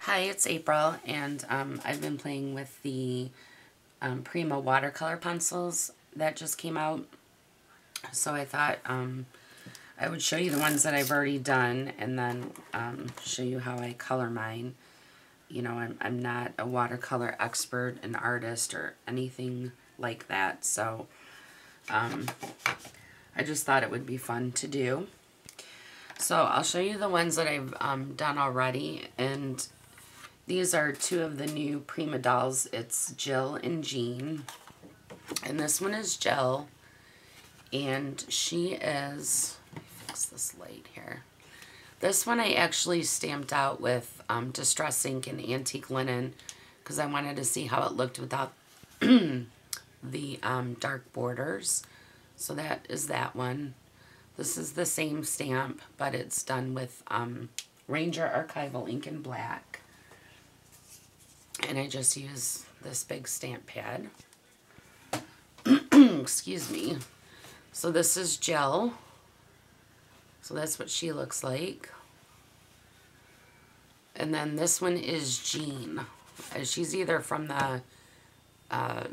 Hi, it's April, and I've been playing with the Prima watercolor pencils that just came out. So I thought I would show you the ones that I've already done and then show you how I color mine. You know, I'm not a watercolor expert, an artist, or anything like that. So I just thought it would be fun to do. So I'll show you the ones that I've done already, and these are two of the new Prima dolls. It's Jill and Jean. And this one is Jill. And she is, let me fix this light here. This one I actually stamped out with Distress ink and antique linen because I wanted to see how it looked without the dark borders. So that is that one. This is the same stamp, but it's done with Ranger Archival ink in black. And I just use this big stamp pad. Excuse me. So this is Jill. So that's what she looks like. And then this one is Jean. She's either from the, I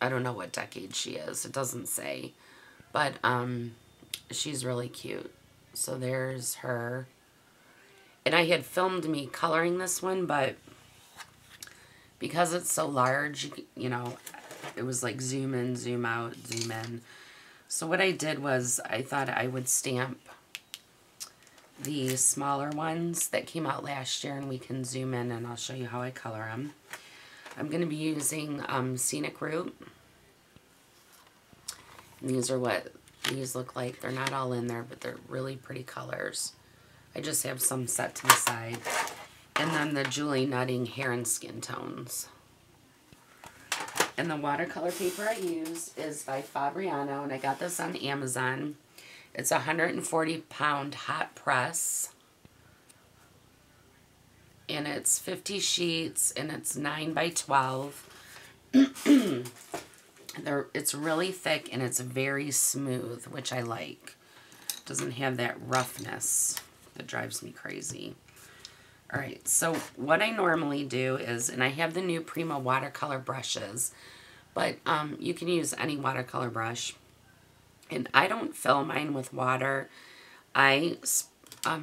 don't know what decade she is. It doesn't say. But she's really cute. So there's her. And I had filmed me coloring this one, but because it's so large, you know, it was like zoom in, zoom out, zoom in. So what I did was I thought I would stamp the smaller ones that came out last year, and we can zoom in and I'll show you how I color them. I'm going to be using Scenic Route. And these are what these look like. They're not all in there, but they're really pretty colors. I just have some set to the side. And then the Julie Nutting Hair and Skin Tones. And the watercolor paper I use is by Fabriano, and I got this on Amazon. It's a 140-pound hot press. And it's 50 sheets, and it's 9 by 12. It's really thick, and it's very smooth, which I like. It doesn't have that roughness that drives me crazy. Alright, so what I normally do is, and I have the new Prima watercolor brushes, but you can use any watercolor brush. And I don't fill mine with water. I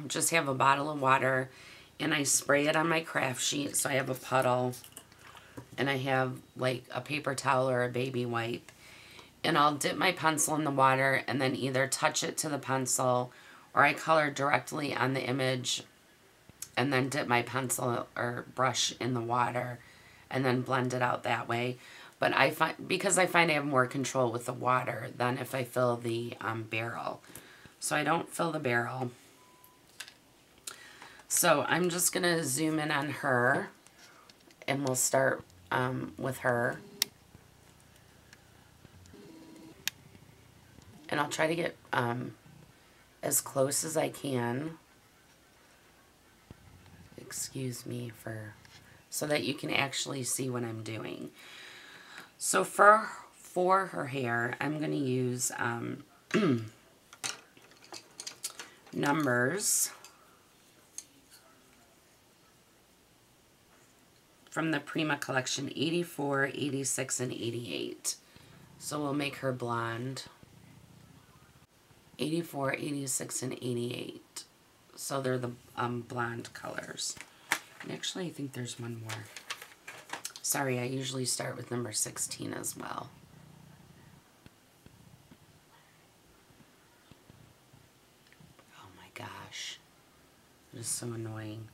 just have a bottle of water, and I spray it on my craft sheet, so I have a puddle, and I have like a paper towel or a baby wipe. And I'll dip my pencil in the water and then either touch it to the pencil, or I color directly on the image and then dip my pencil or brush in the water and then blend it out that way. But I find, because I find I have more control with the water than if I fill the barrel. So I don't fill the barrel. So I'm just going to zoom in on her, and we'll start with her. And I'll try to get as close as I can. Excuse me so that you can actually see what I'm doing. So for her hair, I'm going to use numbers from the Prima collection, 84, 86, and 88. So we'll make her blonde. 84, 86, and 88. So they're the blonde colors. And actually, I think there's one more. Sorry, I usually start with number 16 as well. Oh my gosh. It is so annoying.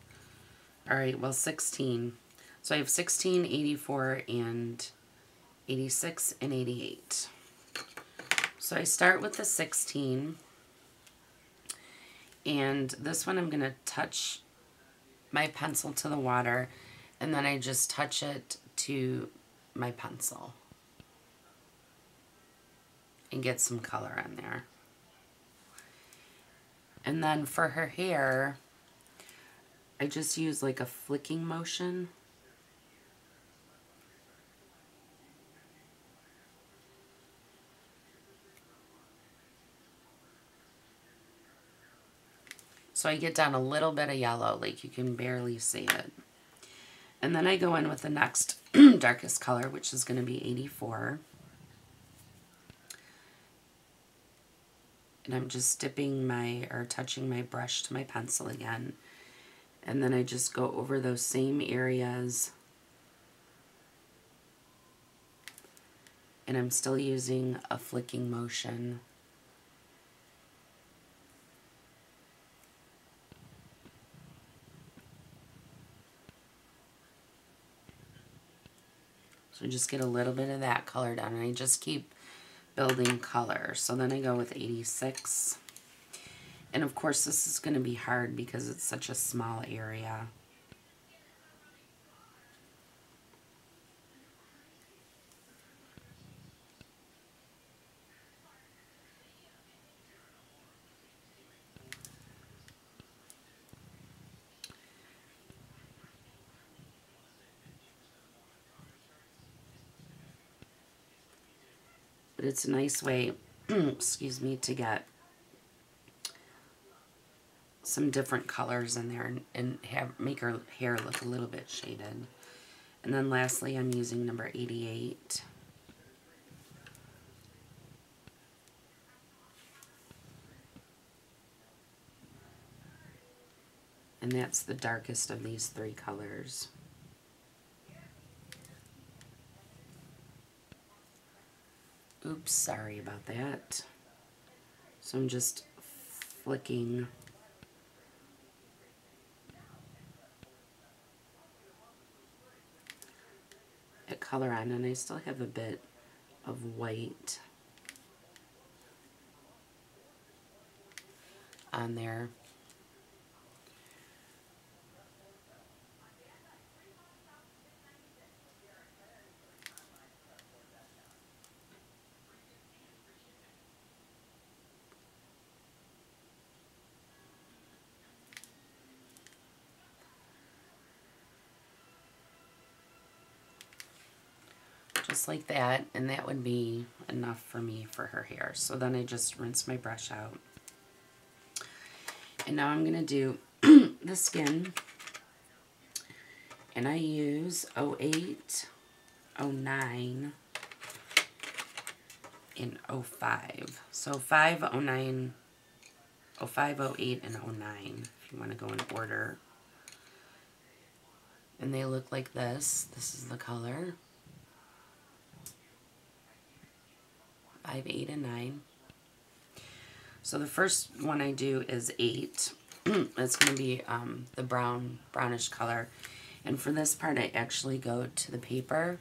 Alright, well, 16. So I have 16, 84, and 86, and 88. So I start with the 16. And this one I'm going to touch my pencil to the water, and then I just touch it to my pencil and get some color on there. And then for her hair, I just use like a flicking motion. So So I get down a little bit of yellow, like you can barely see it. And then I go in with the next darkest color, which is going to be 84. And I'm just dipping or touching my brush to my pencil again. And then I just go over those same areas. And I'm still using a flicking motion. So just get a little bit of that color down, and I just keep building color. So then I go with 86. And of course this is going to be hard because it's such a small area. But it's a nice way, excuse me, to get some different colors in there and make her hair look a little bit shaded. And then lastly, I'm using number 88. And that's the darkest of these three colors. Oops, sorry about that. So I'm just flicking a color on, and I still have a bit of white on there. Just like that, and that would be enough for me for her hair. So then I just rinse my brush out. And now I'm going to do the skin. And I use 08, 09, and 05. So 05, 09, 05, 08, and 09, if you want to go in order. And they look like this. This is the color. 5, 8, and 9. So the first one I do is 8. It's going to be the brownish color. And for this part, I actually go to the paper.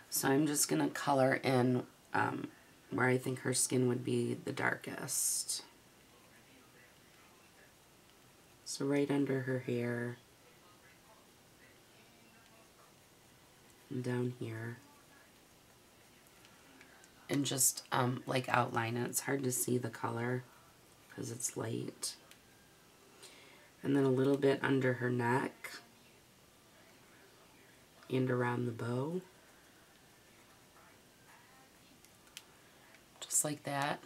So I'm just going to color in where I think her skin would be the darkest. So right under her hair. And down here. And just like outline it. It's hard to see the color because it's light. And then a little bit under her neck and around the bow. Just like that.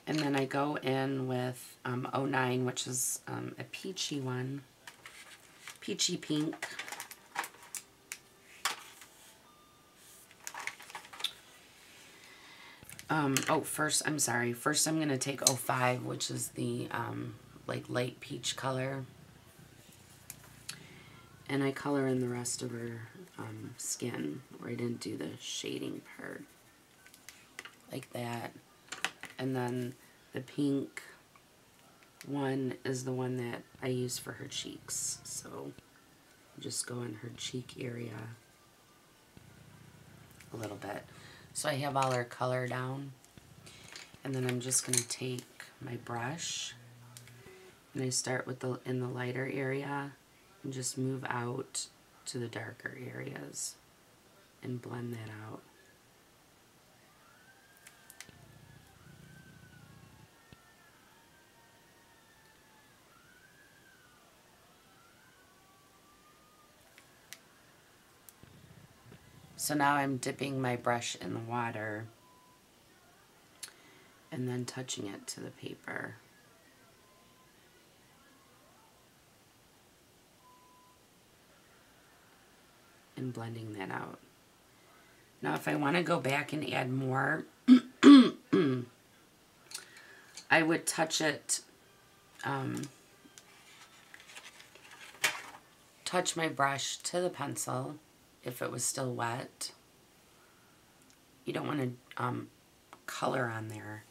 And then I go in with 09, which is a peachy one. Peachy pink. First I'm going to take 05, which is the like light peach color. And I color in the rest of her skin, where I didn't do the shading part. Like that. And then the pink one is the one that I use for her cheeks. So just go in her cheek area a little bit. So I have all her color down. And then I'm just going to take my brush and I start with in the lighter area and just move out to the darker areas and blend that out. So now I'm dipping my brush in the water and then touching it to the paper. and blending that out. Now if I want to go back and add more, I would touch it, touch my brush to the pencil if it was still wet. You don't want to color on there,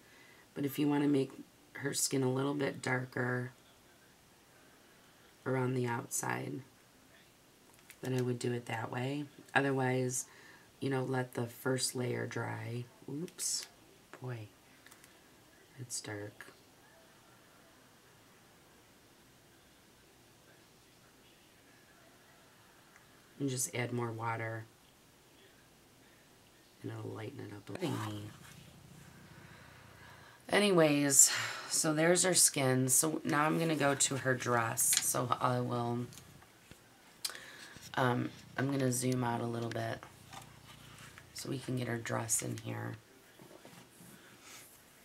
but if you want to make her skin a little bit darker around the outside, then I would do it that way. Otherwise, you know, let the first layer dry. Oops, boy, it's dark. And just add more water and it'll lighten it up a little. Anyways, so there's her skin. So now I'm going to go to her dress. So I will, I'm going to zoom out a little bit so we can get her dress in here.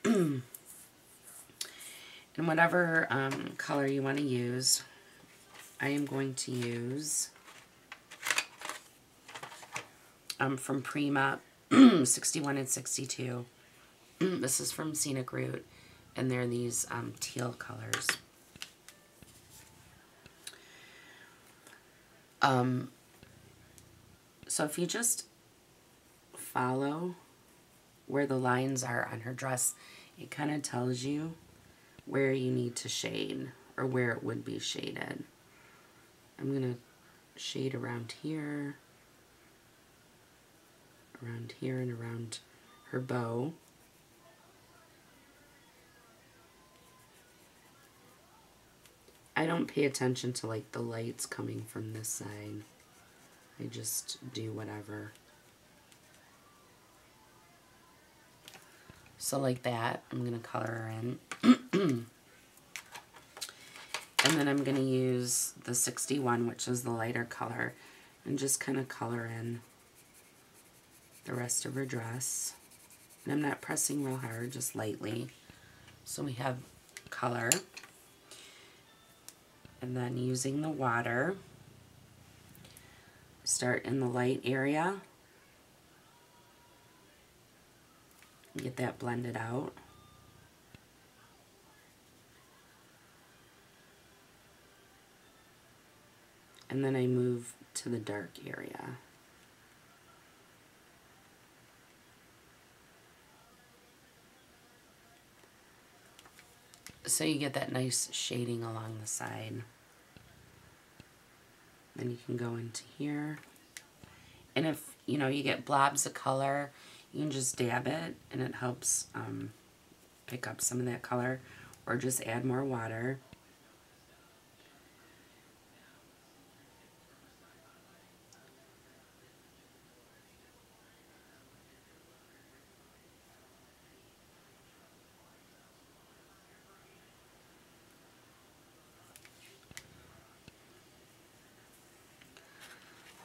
And whatever color you want to use, I am going to use from Prima 61 and 62. This is from Scenic Route, and they're these teal colors. So if you just follow where the lines are on her dress, it kind of tells you where you need to shade, or where it would be shaded. I'm going to shade around here, and around her bow. I don't pay attention to like the lights coming from this side. I just do whatever. So like that, I'm going to color her in. And then I'm going to use the 61, which is the lighter color, and just kind of color in the rest of her dress. And I'm not pressing real hard, just lightly. So we have color. And then using the water, start in the light area. Get that blended out. And then I move to the dark area. So you get that nice shading along the side. Then you can go into here. And if, you know, you get blobs of color, you can just dab it and it helps pick up some of that color, or just add more water.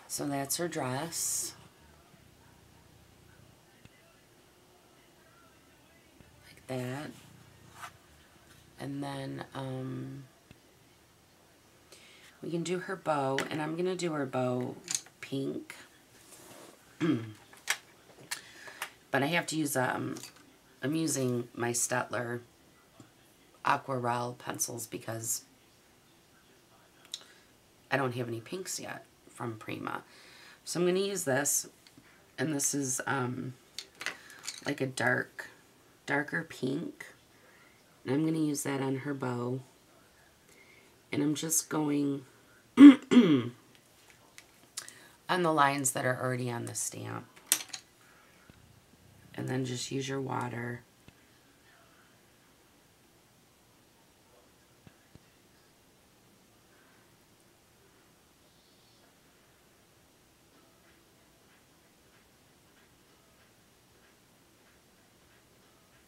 So that's her dress. Like that. And then we can do her bow, and I'm going to do her bow pink. But I have to use, I'm using my Staedtler Aquarelle pencils because I don't have any pinks yet from Prima. So I'm going to use this, and this is like a darker pink, and I'm going to use that on her bow, and I'm just going on the lines that are already on the stamp, and then just use your water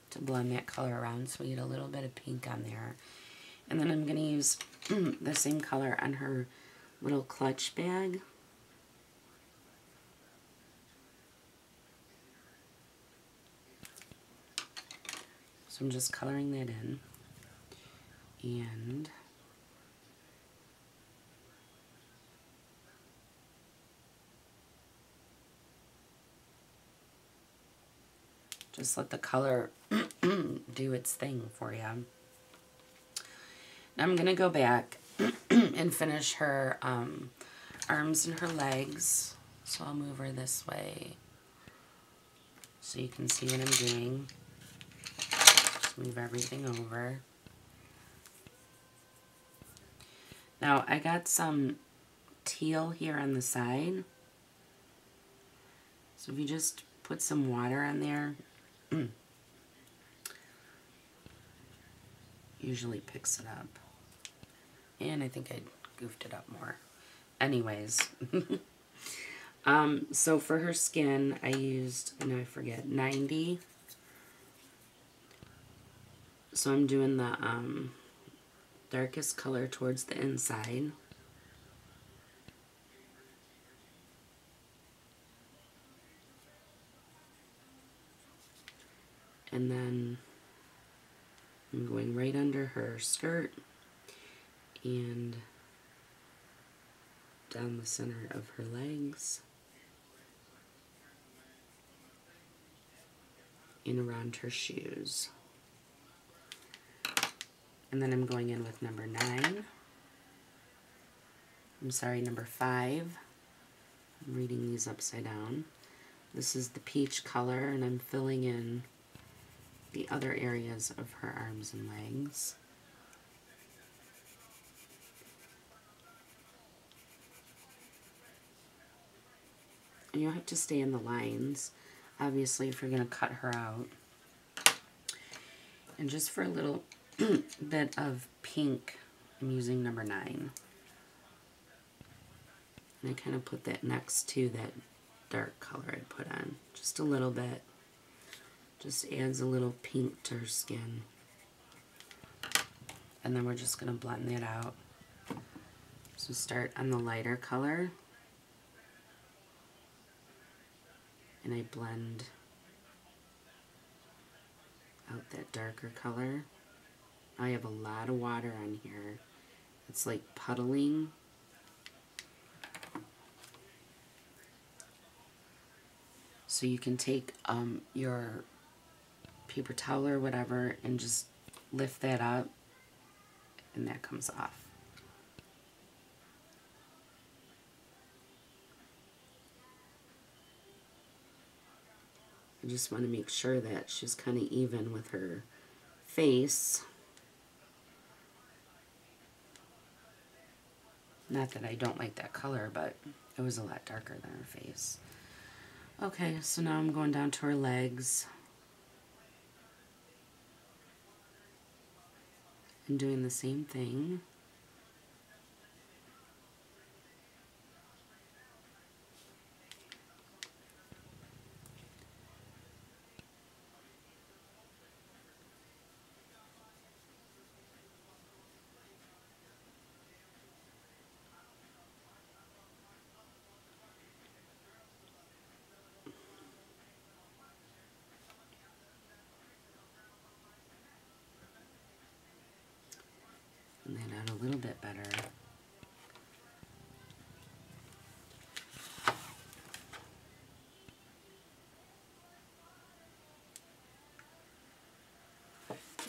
to blend that color around so we get a little bit of pink on there. And then I'm going to use the same color on her little clutch bag. So I'm just coloring that in. And Just let the color do its thing for you. Now I'm going to go back and finish her arms and her legs. So I'll move her this way so you can see what I'm doing. Just move everything over. Now I got some teal here on the side. So if you just put some water on there, usually picks it up. And I think I goofed it up more. Anyways. So for her skin, I used, I forget, 90. So I'm doing the darkest color towards the inside. And then I'm going right under her skirt and down the center of her legs and around her shoes. And then I'm going in with number 5. I'm reading these upside down. This is the peach color, and I'm filling in the other areas of her arms and legs. And you'll have to stay in the lines, obviously, if you're going to cut her out. And just for a little bit of pink, I'm using number 9. And I kind of put that next to that dark color I put on. Just a little bit. Just adds a little pink to her skin. And then we're just going to blend that out. So start on the lighter color. And I blend out that darker color. I have a lot of water on here. It's like puddling. So you can take your paper towel or whatever and just lift that up and that comes off. I just want to make sure that she's kind of even with her face. Not that I don't like that color, but it was a lot darker than her face. Okay, so now I'm going down to her legs and doing the same thing. And then out a little bit better.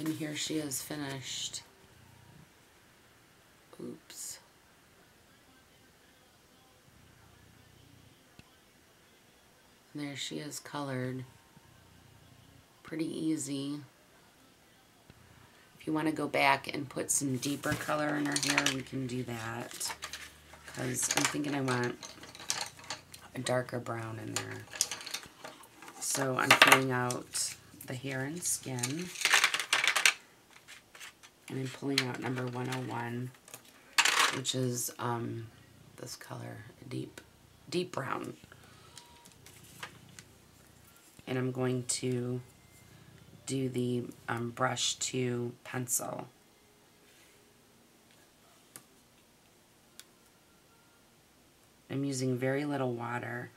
And here she is finished. Oops. There she is colored. Pretty easy. If you want to go back and put some deeper color in her hair, we can do that. Because I'm thinking I want a darker brown in there. So I'm filling out the hair and skin. And I'm pulling out number 101, which is this color, deep brown. And I'm going to do the brush to pencil. I'm using very little water.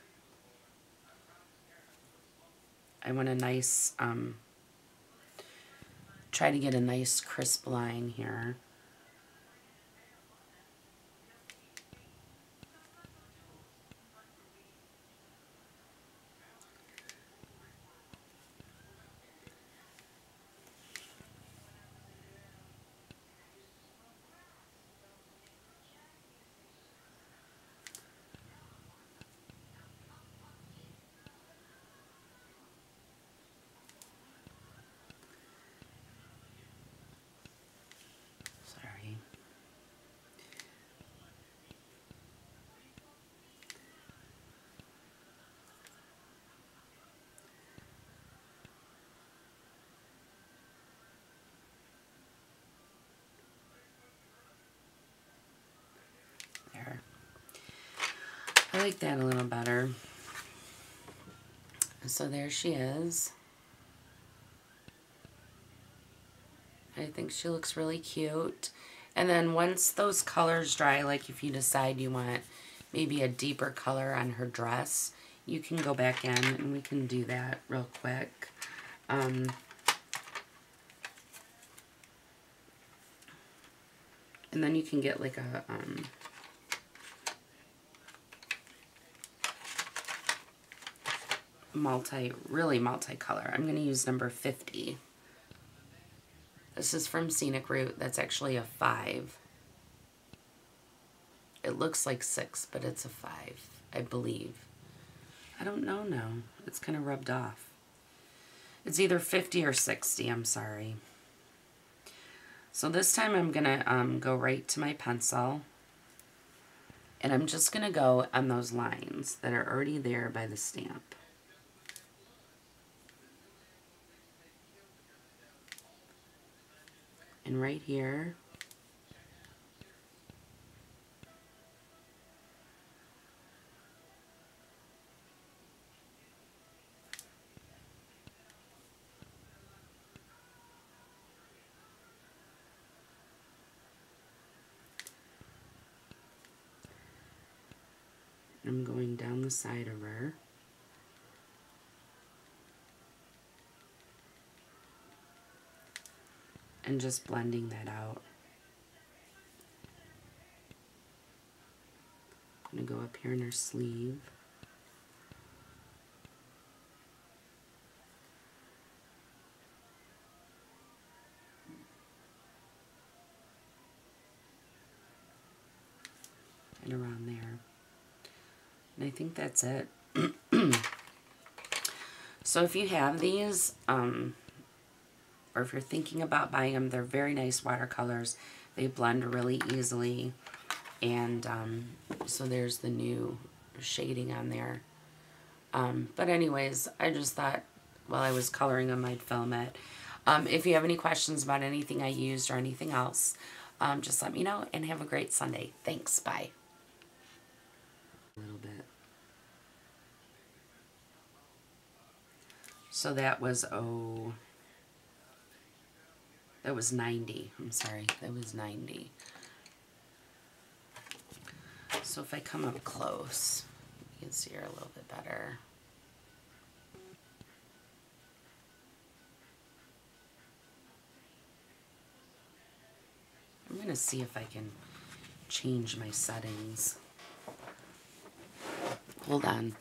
I want a nice, try to get a nice crisp line here. I like that a little better. So there she is. I think she looks really cute. And then once those colors dry, like if you decide you want maybe a deeper color on her dress, you can go back in and we can do that real quick. And then you can get like a really multicolor. I'm going to use number 50. This is from Scenic Route. That's actually a 5. It looks like 6, but it's a 5, I believe. I don't know now. It's kind of rubbed off. It's either 50 or 60, I'm sorry. So this time I'm going to go right to my pencil. And I'm just going to go on those lines that are already there by the stamp. And right here, I'm going down the side of her. And just blending that out. I'm going to go up here in her sleeve. And around there. And I think that's it. So if you have these, or if you're thinking about buying them, they're very nice watercolors. They blend really easily. And so there's the new shading on there. But anyways, I just thought while I was coloring them, I'd film it. If you have any questions about anything I used or anything else, just let me know, and have a great Sunday. Thanks. Bye. A little bit. So that was, that was 90. I'm sorry, that was 90. So if I come up close, you can see her a little bit better. I'm going to see if I can change my settings. Hold on.